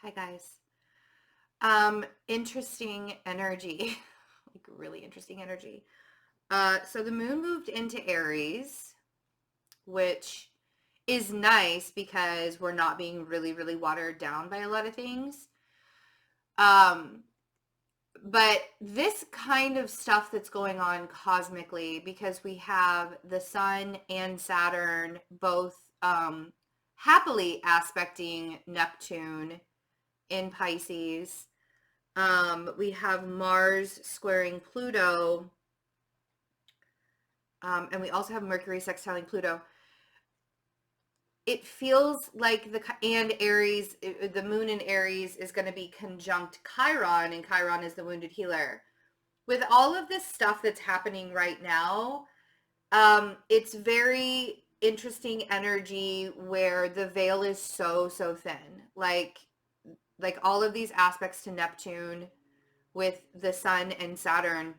Hi guys. Interesting energy. Like really interesting energy. So the moon moved into Aries, which is nice because we're not being really, really watered down by a lot of things. Um, but this kind of stuff that's going on cosmically, because we have the sun and Saturn both happily aspecting Neptune in Pisces. We have Mars squaring Pluto, and we also have Mercury sextiling Pluto. It feels like and Aries, the moon in Aries is going to be conjunct Chiron, and Chiron is the wounded healer. With all of this stuff that's happening right now, it's very interesting energy where the veil is so, so thin. Like all of these aspects to Neptune with the sun and Saturn,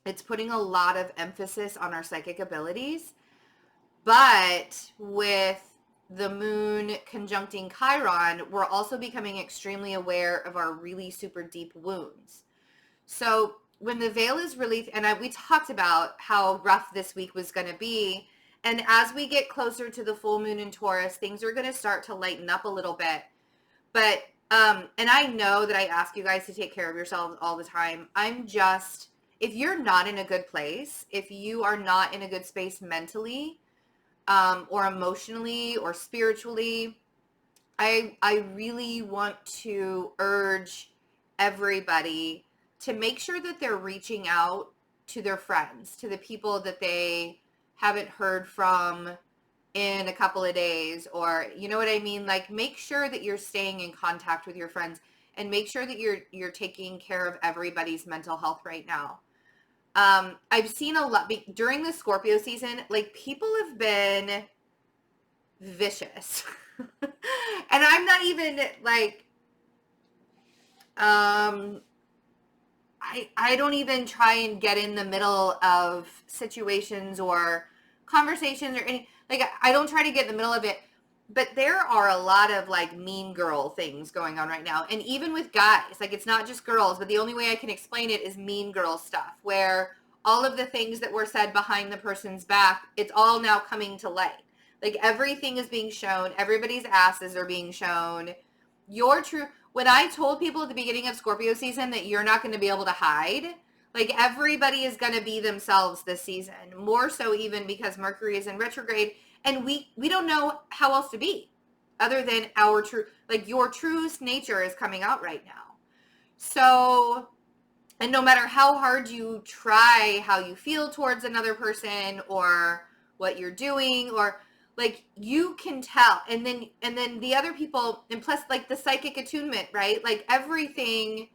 it's putting a lot of emphasis on our psychic abilities. But with the moon conjuncting Chiron, we're also becoming extremely aware of our really super deep wounds. So when the veil is released, and we talked about how rough this week was going to be, and as we get closer to the full moon in Taurus, things are going to start to lighten up a little bit. But and I know that I ask you guys to take care of yourselves all the time. If you're not in a good place, if you are not in a good space mentally, or emotionally or spiritually, I really want to urge everybody to make sure that they're reaching out to their friends, to the people that they haven't heard from in a couple of days, or you know what I mean? Like, make sure that you're staying in contact with your friends, and make sure that you're taking care of everybody's mental health right now. I've seen a lot during the Scorpio season, like people have been vicious. And I'm not even like, I don't even try and get in the middle of situations or conversations or any, like, I don't try to get in the middle of it. But there are a lot of like mean girl things going on right now. And even with guys, like, it's not just girls, but the only way I can explain it is mean girl stuff, where all of the things that were said behind the person's back, it's all now coming to light. Like, everything is being shown. Everybody's asses are being shown. When I told people at the beginning of Scorpio season that you're not going to be able to hide, like, everybody is going to be themselves this season, more so even because Mercury is in retrograde, and we don't know how else to be other than our true, like, your truest nature is coming out right now. So, and no matter how hard you try, how you feel towards another person or what you're doing, or like, you can tell. And then the other people, and plus like the psychic attunement, right? Like, everything,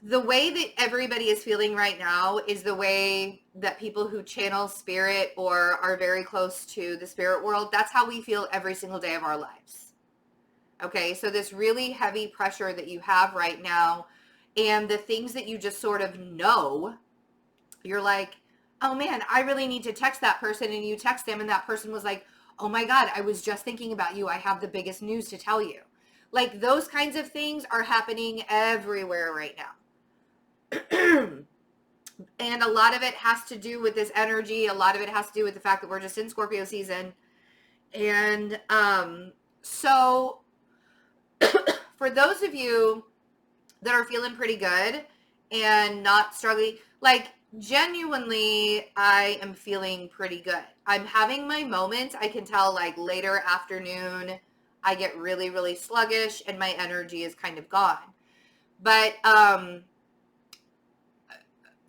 the way that everybody is feeling right now is the way that people who channel spirit or are very close to the spirit world, that's how we feel every single day of our lives. Okay, so this really heavy pressure that you have right now, and the things that you just sort of know, you're like, oh man, I really need to text that person, and you text them, and that person was like, oh my God, I was just thinking about you. I have the biggest news to tell you. Like, those kinds of things are happening everywhere right now. And a lot of it has to do with this energy. A lot of it has to do with the fact that we're just in Scorpio season. And so for those of you that are feeling pretty good and not struggling, like, genuinely, I am feeling pretty good. I'm having my moments. I can tell, like, later afternoon, I get really, really sluggish and my energy is kind of gone. But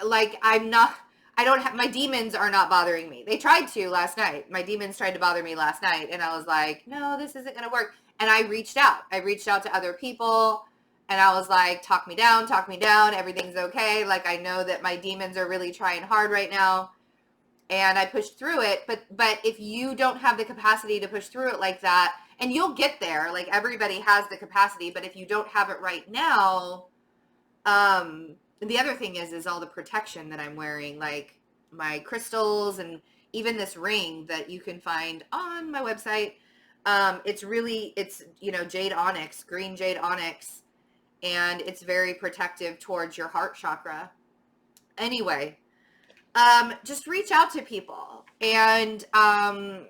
like, my demons are not bothering me. They tried to last night. My demons tried to bother me last night, and I was like, no, this isn't going to work. And I reached out to other people, and I was like, talk me down, everything's okay. Like, I know that my demons are really trying hard right now. And I pushed through it. But if you don't have the capacity to push through it like that, and you'll get there, like, everybody has the capacity, but if you don't have it right now, the other thing is all the protection that I'm wearing, like my crystals, and even this ring that you can find on my website. It's, you know, jade onyx, green jade onyx, and it's very protective towards your heart chakra. Anyway, just reach out to people. And I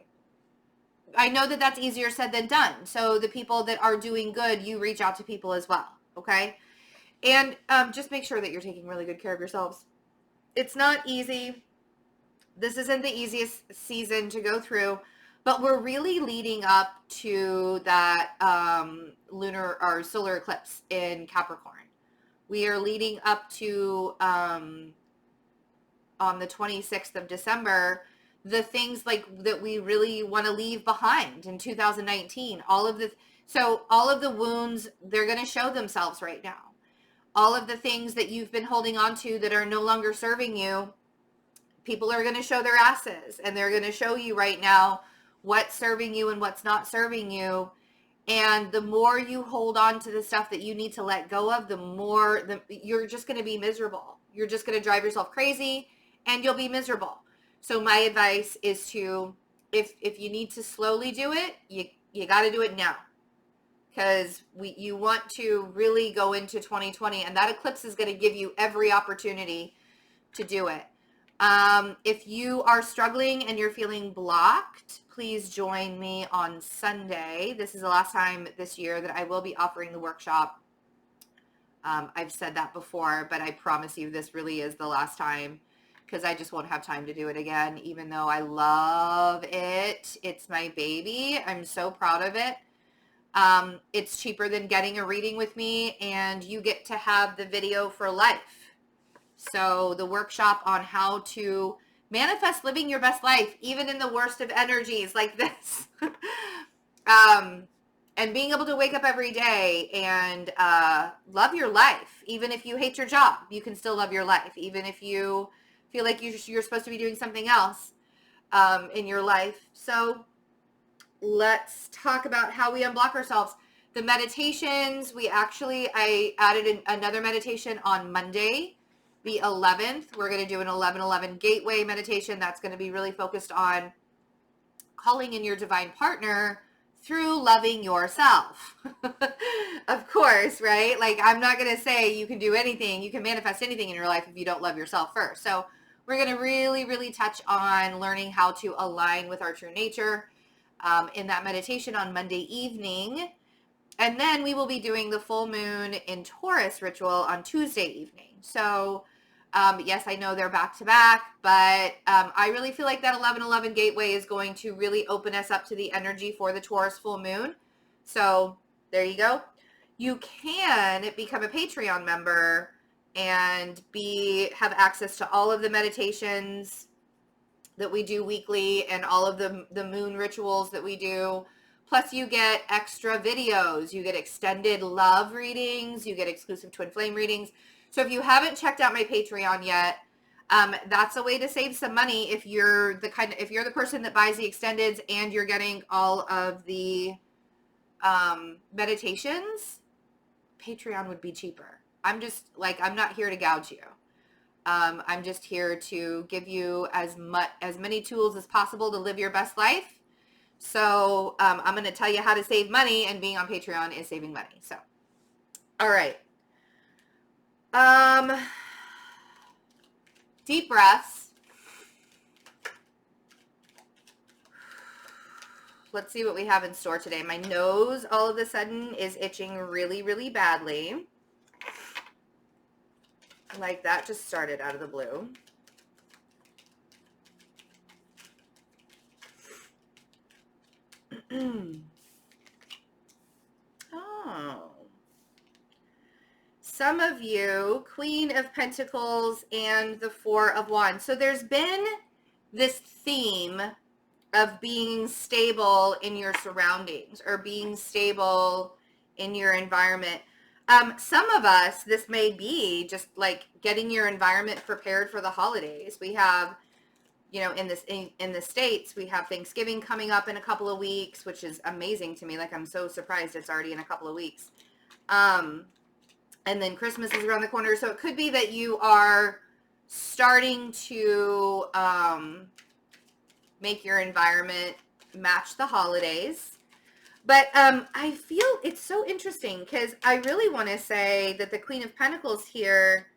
know that that's easier said than done. So the people that are doing good, you reach out to people as well. Okay. And just make sure that you're taking really good care of yourselves. It's not easy. This isn't the easiest season to go through, but we're really leading up to that lunar or solar eclipse in Capricorn. We are leading up to on the 26th of December, the things like that we really want to leave behind in 2019. All of the wounds, they're going to show themselves right now. All of the things that you've been holding on to that are no longer serving you, people are going to show their asses, and they're going to show you right now what's serving you and what's not serving you. And the more you hold on to the stuff that you need to let go of, the more you're just going to be miserable. You're just going to drive yourself crazy, and you'll be miserable. So my advice is to, if you need to slowly do it, you got to do it now. Because you want to really go into 2020, and that eclipse is going to give you every opportunity to do it. If you are struggling and you're feeling blocked, please join me on Sunday. This is the last time this year that I will be offering the workshop. I've said that before, but I promise you this really is the last time, because I just won't have time to do it again, even though I love it. It's my baby. I'm so proud of it. It's cheaper than getting a reading with me, and you get to have the video for life. So the workshop on how to manifest living your best life, even in the worst of energies like this. And being able to wake up every day and love your life. Even if you hate your job, you can still love your life. Even if you feel like you're supposed to be doing something else in your life. So let's talk about how we unblock ourselves. The meditations, I added another meditation on Monday, the 11th. We're going to do an 11-11 gateway meditation. That's going to be really focused on calling in your divine partner through loving yourself. Of course, right? Like, I'm not going to say you can do anything, you can manifest anything in your life if you don't love yourself first. So we're going to really, really touch on learning how to align with our true nature in that meditation on Monday evening. And then we will be doing the full moon in Taurus ritual on Tuesday evening. So yes, I know they're back to back, but I really feel like that 11-11 gateway is going to really open us up to the energy for the Taurus full moon. So there you go. You can become a Patreon member and have access to all of the meditations that we do weekly and all of the moon rituals that we do. Plus you get extra videos, you get extended love readings, you get exclusive twin flame readings. So if you haven't checked out my Patreon yet, that's a way to save some money. If you're the person that buys the extendeds and you're getting all of the meditations, Patreon would be cheaper. I'm not here to gouge you. I'm just here to give you as many tools as possible to live your best life. So I'm going to tell you how to save money, and being on Patreon is saving money. So, all right. Deep breaths. Let's see what we have in store today. My nose all of a sudden is itching really, really badly. Like that just started out of the blue. Oh. Some of you, Queen of Pentacles and the Four of Wands. So there's been this theme of being stable in your surroundings or being stable in your environment. Some of us, this may be just like getting your environment prepared for the holidays. We have, in the States, we have Thanksgiving coming up in a couple of weeks, which is amazing to me. Like, I'm so surprised it's already in a couple of weeks. And then Christmas is around the corner. So it could be that you are starting to make your environment match the holidays. But I feel it's so interesting because I really want to say that the Queen of Pentacles here,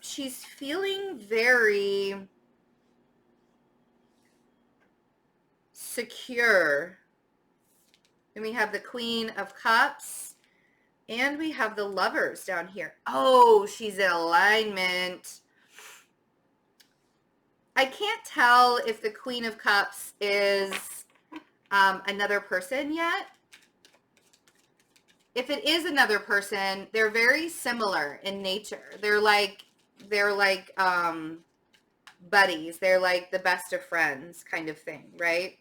she's feeling very secure. And we have the Queen of Cups and we have the Lovers down here. Oh, she's in alignment. I can't tell if the Queen of Cups is another person yet. If it is another person, they're very similar in nature. They're like buddies. They're like the best of friends kind of thing, right?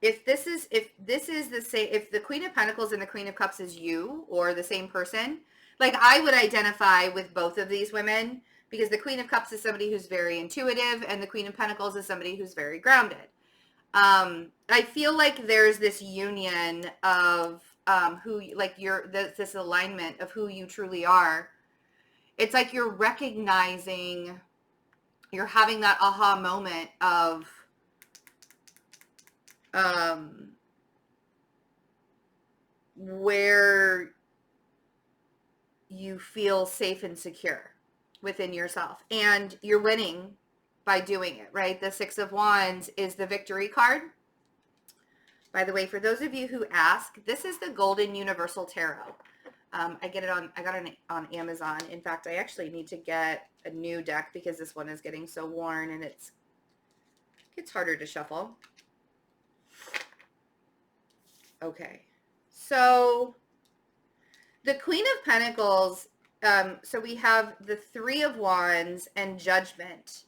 If this is the same, if the Queen of Pentacles and the Queen of Cups is you or the same person, like I would identify with both of these women because the Queen of Cups is somebody who's very intuitive and the Queen of Pentacles is somebody who's very grounded. I feel like there's this union of who, like this alignment of who you truly are. It's like you're recognizing, you're having that aha moment of where you feel safe and secure within yourself, and you're winning by doing it, right? The Six of Wands is the victory card. By the way, for those of you who ask, this is the Golden Universal Tarot. I got it on Amazon. In fact, I actually need to get a new deck because this one is getting so worn and it's harder to shuffle. Okay. So the Queen of Pentacles, so we have the Three of Wands and Judgment.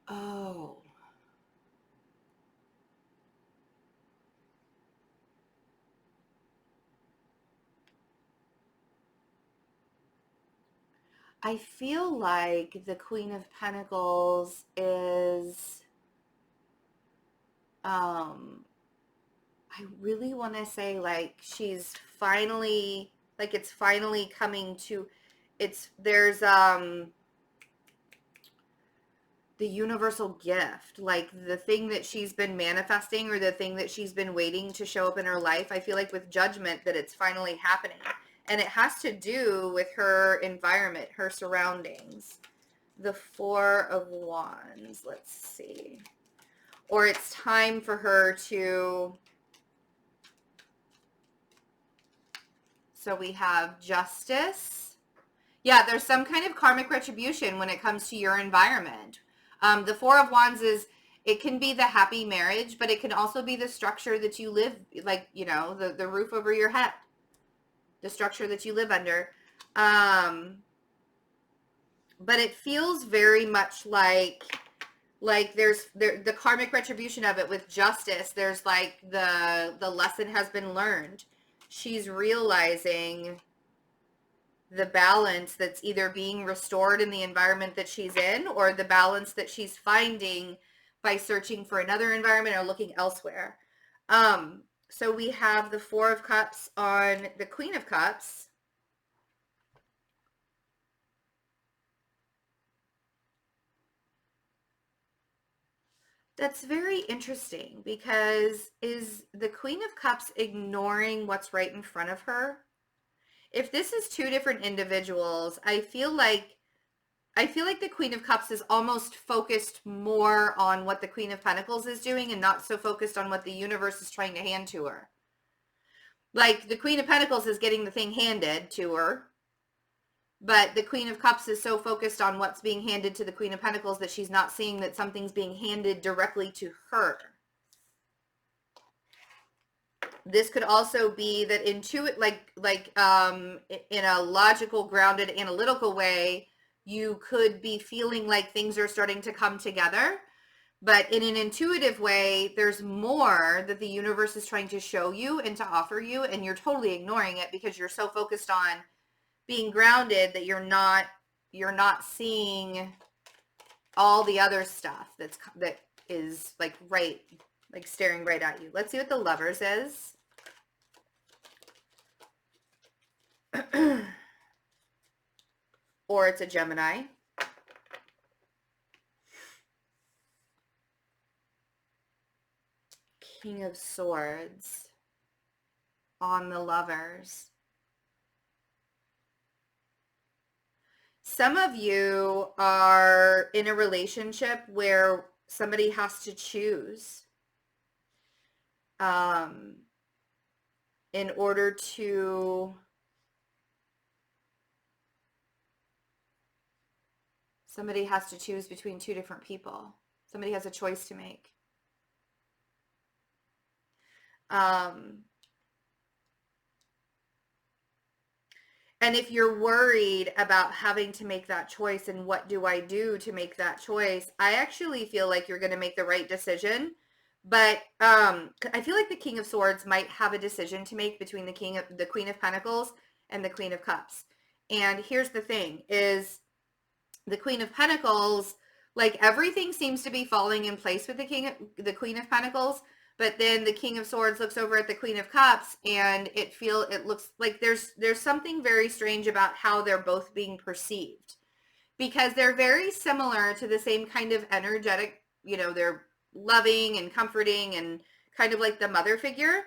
Oh. I feel like the Queen of Pentacles is, I really want to say like she's finally, like it's finally coming to, there's the universal gift, like the thing that she's been manifesting or the thing that she's been waiting to show up in her life. I feel like with Judgment that it's finally happening. And it has to do with her environment, her surroundings. The Four of Wands, let's see. Or it's time for her to, so we have Justice. Yeah, there's some kind of karmic retribution when it comes to your environment. The Four of Wands is, it can be the happy marriage, but it can also be the structure that you live, like, you know, the roof over your head, the structure that you live under. But it feels very much like there's the karmic retribution of it with Justice. There's like the lesson has been learned. She's realizing the balance that's either being restored in the environment that she's in or the balance that she's finding by searching for another environment or looking elsewhere. So we have the Four of Cups on the Queen of Cups. That's very interesting because is the Queen of Cups ignoring what's right in front of her? If this is two different individuals, I feel like the Queen of Cups is almost focused more on what the Queen of Pentacles is doing and not so focused on what the universe is trying to hand to her. Like the Queen of Pentacles is getting the thing handed to her, but the Queen of Cups is so focused on what's being handed to the Queen of Pentacles that she's not seeing that something's being handed directly to her. This could also be that in a logical, grounded, analytical way, you could be feeling like things are starting to come together. But in an intuitive way, there's more that the universe is trying to show you and to offer you, and you're totally ignoring it because you're so focused on being grounded that you're not seeing all the other stuff that is like staring right at you. Let's see what the Lovers is. Or it's a Gemini. King of Swords on the Lovers. Some of you are in a relationship where somebody has to choose in order to somebody has to choose between two different people. Somebody has a choice to make. And if you're worried about having to make that choice and what do I do to make that choice, I actually feel like you're going to make the right decision. But I feel like the King of Swords might have a decision to make between the Queen of Pentacles and the Queen of Cups. And here's the thing is the Queen of Pentacles, like everything seems to be falling in place with the Queen of Pentacles. But then the King of Swords looks over at the Queen of Cups and it looks like there's something very strange about how they're both being perceived, because they're very similar to the same kind of energetic, they're loving and comforting and kind of like the mother figure.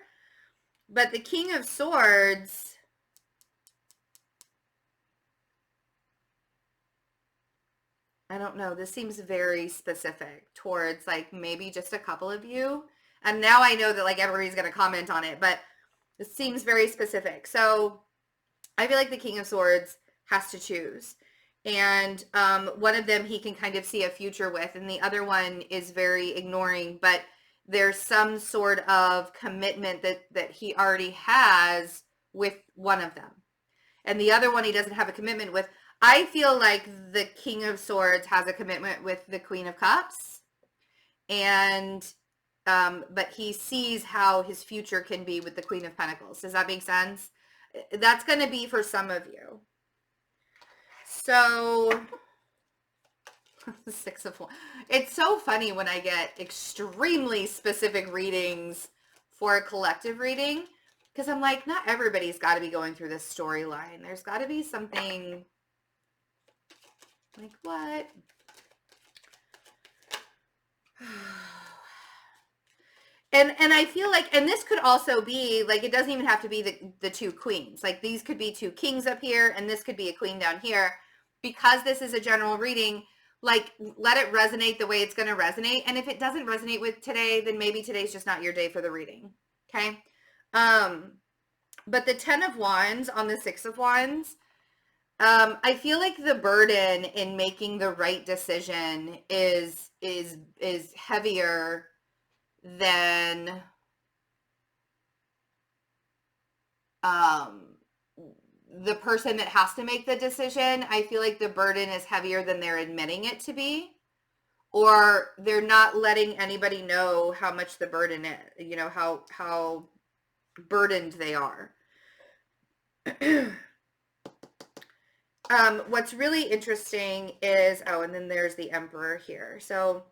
But the King of Swords, I don't know, this seems very specific towards like maybe just a couple of you. And now I know that like everybody's going to comment on it, but it seems very specific. So I feel like the King of Swords has to choose. And one of them he can kind of see a future with, and the other one is very ignoring, but there's some sort of commitment that he already has with one of them. And the other one he doesn't have a commitment with. I feel like the King of Swords has a commitment with the Queen of Cups. And but he sees how his future can be with the Queen of Pentacles. Does that make sense? That's going to be for some of you. So, the Six of Wands. It's so funny when I get extremely specific readings for a collective reading, because I'm like, not everybody's got to be going through this storyline. There's got to be something like, what? And I feel like, and this could also be, like, it doesn't even have to be the two queens. Like, these could be two kings up here, and this could be a queen down here. Because this is a general reading, like, let it resonate the way it's going to resonate. And if it doesn't resonate with today, then maybe today's just not your day for the reading. Okay? But the 10 of Wands on the 6 of Wands, I feel like the burden in making the right decision is heavier than the person that has to make the decision. I feel like the burden is heavier than they're admitting it to be, or they're not letting anybody know how much the burden is, how burdened they are. What's really interesting is, and then there's the Emperor here. So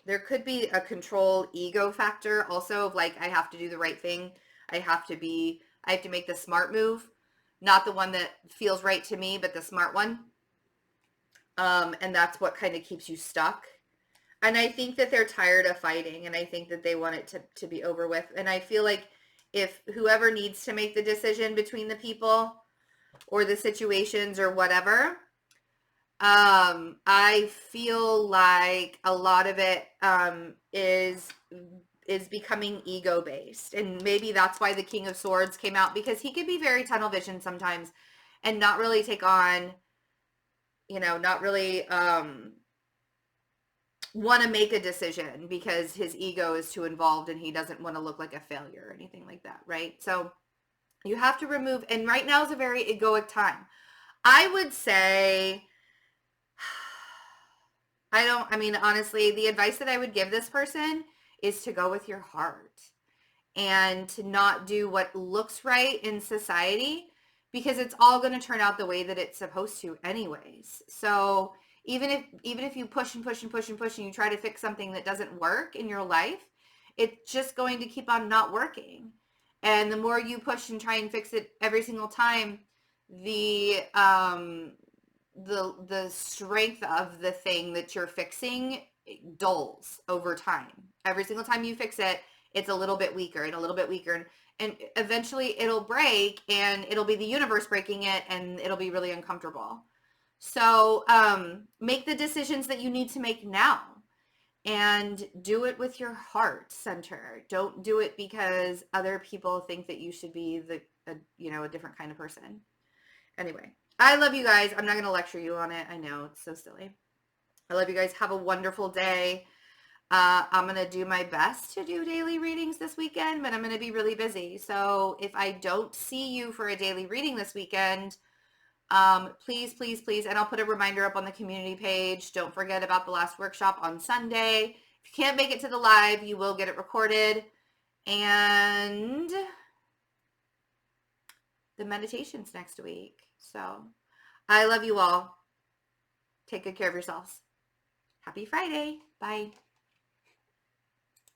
there could be a control ego factor also of like, I have to do the right thing. I have to make the smart move, not the one that feels right to me, but the smart one. And that's what kind of keeps you stuck. And I think that they're tired of fighting, and I think that they want it to be over with. And I feel like if whoever needs to make the decision between the people or the situations or whatever, I feel like a lot of it is becoming ego based, and maybe that's why the King of Swords came out, because he could be very tunnel vision sometimes and not really take on, not really want to make a decision because his ego is too involved and he doesn't want to look like a failure or anything like that, right? So you have to remove, and right now is a very egoic time. I would say, honestly, the advice that I would give this person is to go with your heart and to not do what looks right in society, because it's all going to turn out the way that it's supposed to anyways. So even if you push and push and push and push and you try to fix something that doesn't work in your life, it's just going to keep on not working. And the more you push and try and fix it every single time, the strength of the thing that you're fixing dulls over time. Every single time you fix it, it's a little bit weaker and a little bit weaker. And eventually it'll break, and it'll be the universe breaking it, and it'll be really uncomfortable. So make the decisions that you need to make now, and do it with your heart center. Don't do it because other people think that you should be a different kind of person. Anyway, I love you guys. I'm not going to lecture you on it. I know it's so silly. I love you guys. Have a wonderful day. I'm going to do my best to do daily readings this weekend, but I'm going to be really busy. So if I don't see you for a daily reading this weekend, please, please, please, and I'll put a reminder up on the community page. Don't forget about the last workshop on Sunday. If you can't make it to the live, you will get it recorded. And the meditation's next week. So I love you all. Take good care of yourselves. Happy Friday. Bye.